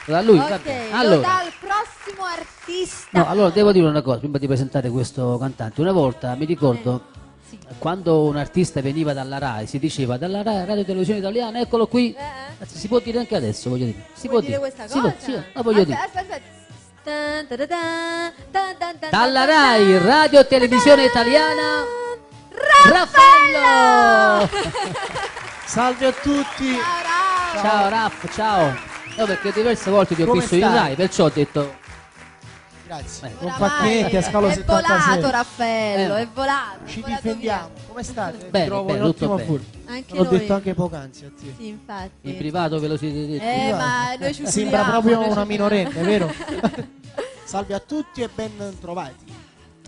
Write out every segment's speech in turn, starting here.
Da lui, Ok, vabbè. lo Allora, dà al prossimo artista. no, allora devo dire una cosa prima di presentare questo cantante. Una volta mi ricordo Sì. quando un artista veniva dalla RAI, si diceva dalla RAI, Radio Televisione Italiana, eccolo qui. Anzi, si può dire anche adesso, voglio dire. Si Vuoi può dire dire. questa Si può, cosa? sì, ma voglio dire. Aspetta. Tan, ta, ta, tan, tan, tan, tan, Dalla tan, RAI, tan. Radio Televisione Italiana, Raffaello! Raffaello! Salve a tutti. Ciao, Ciao Raff, ciao. No, perché diverse volte ti ho Come visto in stai? RAI, perciò ho detto... Grazie. Ecco. Non Oramai fa niente a scalo è 76. volato Raffaello, è volato. Ci è volato difendiamo. Come state? Vi Bene, trovo bene, in tutto ottima bene. forma. via. Anche L'ho noi. detto anche poc'anzi a te. Sì, infatti. In privato ve lo siete detto. Ma noi ci Sembra usiamo, proprio noi ci una usiamo. minorenne, vero? Salve a tutti e ben trovati.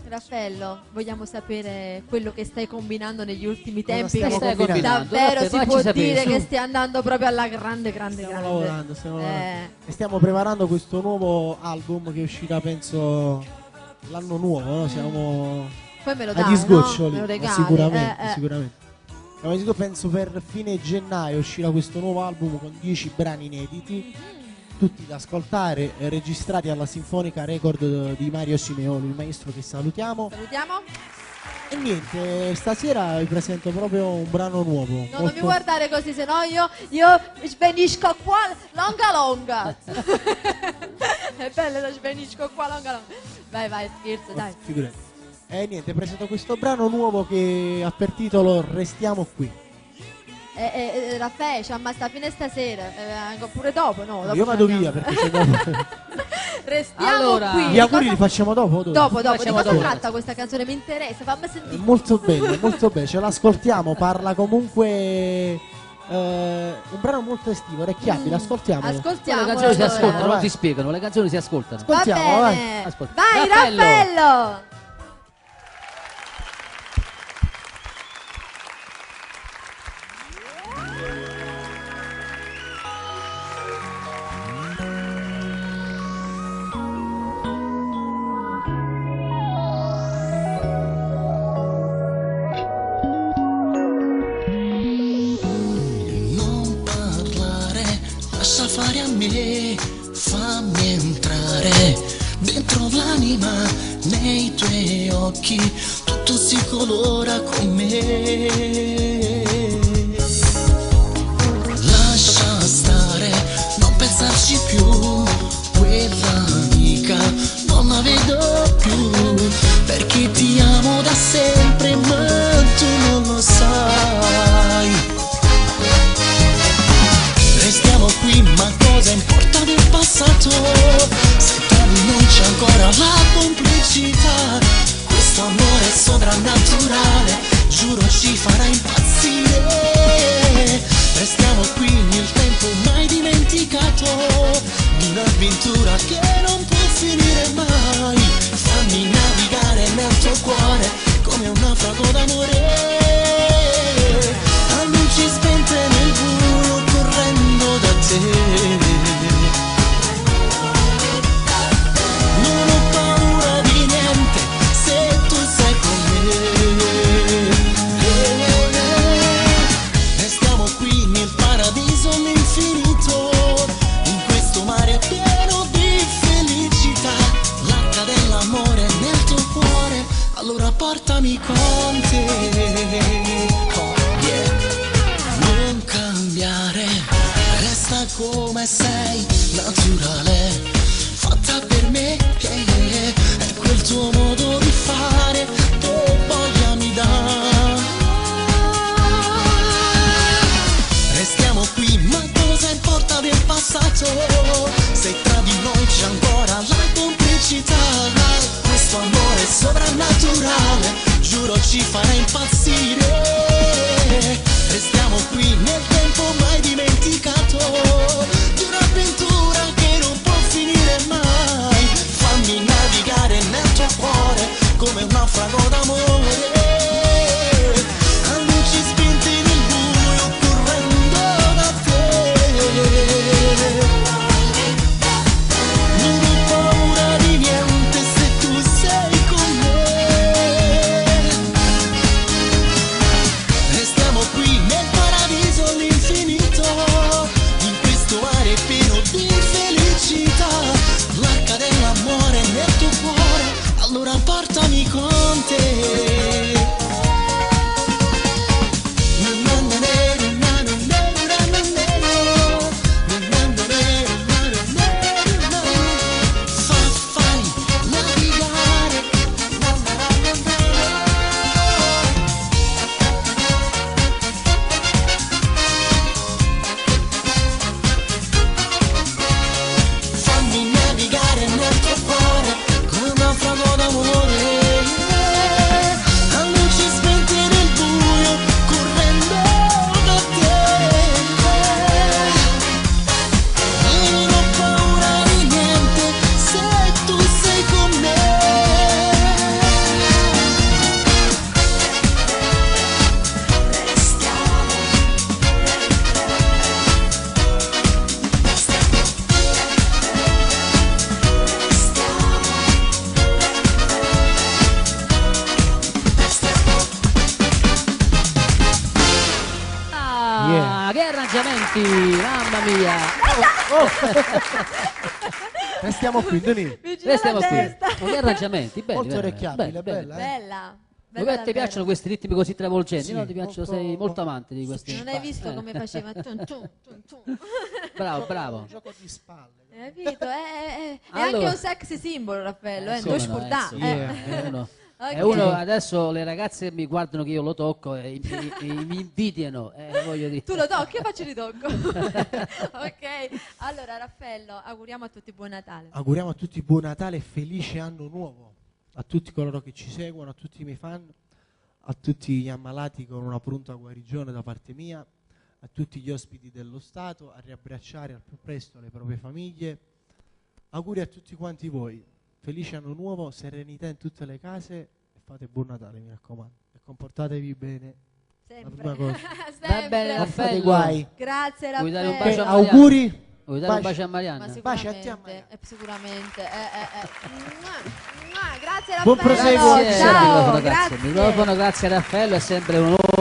Raffaello, vogliamo sapere quello che stai combinando negli ultimi Cosa tempi. stiamo Che combinando? davvero Vabbè, si facci può sapere, dire su. che stai andando proprio alla grande. Stiamo lavorando, stiamo lavorando. Eh, E stiamo preparando questo nuovo album che uscirà penso l'anno nuovo, no? Siamo poi me lo agli dai, no? sgoccioli, Me lo ma regali. sicuramente, sicuramente. Abbiamo detto, penso per fine gennaio uscirà questo nuovo album con 10 brani inediti, tutti da ascoltare, registrati alla Sinfonica Record di Mario Simeoni, il maestro che salutiamo. Salutiamo. E niente, stasera vi presento proprio un brano nuovo. No, non mi guardare così, se no io svenisco qua longa. È bello da svenisco qua longa. Vai, scherzo, dai. Figurati. E niente, presento questo brano nuovo che ha per titolo Restiamo qui. Raffaele, ci ammazza fino a stasera, pure dopo, no? Dopo Io vado ci via andiamo. perché c'è dopo. Restiamo Allora, qui. Gli auguri Cosa- li facciamo dopo o Dopo, di Facciamo cosa dopo. tratta questa canzone? Mi interessa, fammi È sentire. molto bene, molto bene. Ce l'ascoltiamo, parla comunque un brano molto estivo, orecchiabile, ascoltiamolo. Le Ascoltiamo. canzoni si allora. ascoltano, non vai. si spiegano, le canzoni si ascoltano. Va Ascoltiamo, vai. bene. Ascolta. Vai, Raffaello. Raffaello. Non parlare, lascia fare a me, fammi entrare dentro l'anima, nei tuoi occhi, tutto si colora con me. Lascia stare, non pensarci più, quella amica non la vedo più, perché ti amo da sempre ma tu non lo sai. Restiamo qui, ma cosa importa del passato? Se tra di noi c'è ancora la complicità, questo amore sovrannaturale, giuro ci farà impazzire. Restiamo qui, il tempo mai dimenticato, di un'avventura che non può finire mai. Fammi navigare nel tuo cuore come un naufrago d'amore. A luci spente nel buio correndo da te. Non ho paura di niente se tu sei con me. Restiamo qui nel paradiso all'infinito, in questo mare pieno di felicità. L'arca dell'amore nel tuo cuore, allora portami con te. Oh, yeah. Non cambiare, resta come sei, naturale, fatta per me, è quel tuo modo di fare che voglia mi dà. Restiamo qui, ma cosa importa del passato, se tra di noi c'è ancora la complicità. Questo amore sovrannaturale, giuro ci farà impazzire. Restiamo qui nel tempo mai dimenticato, di un'avventura che non può finire mai. Fammi navigare nel tuo cuore come un naufrago d'amore. A luci spinte nel buio correndo da te. Non ho paura di niente se tu sei con me. Restiamo qui nel paradiso all'infinito, in questo Arrangiamenti, mamma mia. Restiamo qui, Doni. Vicino Restiamo alla qui. testa. Con gli arrangiamenti, belli, Molto veramente, orecchiabile, belli, bella. Bella. Dove Bella ti piacciono davvero. questi ritmi così travolgenti? Sì, No, ti piacciono, sei molto- molto amante di questi. Non hai visto come faceva? Tum, tum, tum, tum. Bravo, bravo. Un gioco di spalle. Hai capito? È Allora. anche un sexy symbol, Raffaello. Come Non no, scordà. sì, Yeah. è uno. Ok. E uno adesso le ragazze mi guardano che io lo tocco e mi invidiano, voglio dire. Tu lo tocchi, io faccio di tocco. Ok. Allora, Raffaello, auguriamo a tutti buon Natale. Auguriamo a tutti buon Natale e felice anno nuovo. A tutti coloro che ci seguono, a tutti i miei fan, a tutti gli ammalati con una pronta guarigione da parte mia, a tutti gli ospiti dello Stato, a riabbracciare al più presto le proprie famiglie. Auguri a tutti quanti voi. Felice anno nuovo, serenità in tutte le case e fate buon Natale, mi raccomando. E comportatevi bene. Sempre. La prima cosa. Sempre. Va bene, Non fate Raffaello. guai. Grazie, Vuoi dare un Raffaello. bacio a Marianna? Auguri. Vuoi dare un Baci. bacio a Ma Marianna? Baci a te, sicuramente, Marianna. sicuramente. Mua. Grazie, Raffaello. Buon proseguo. Grazie, Ciao, microfono, grazie. grazie. Microfono, grazie a Raffaello, è sempre un onore.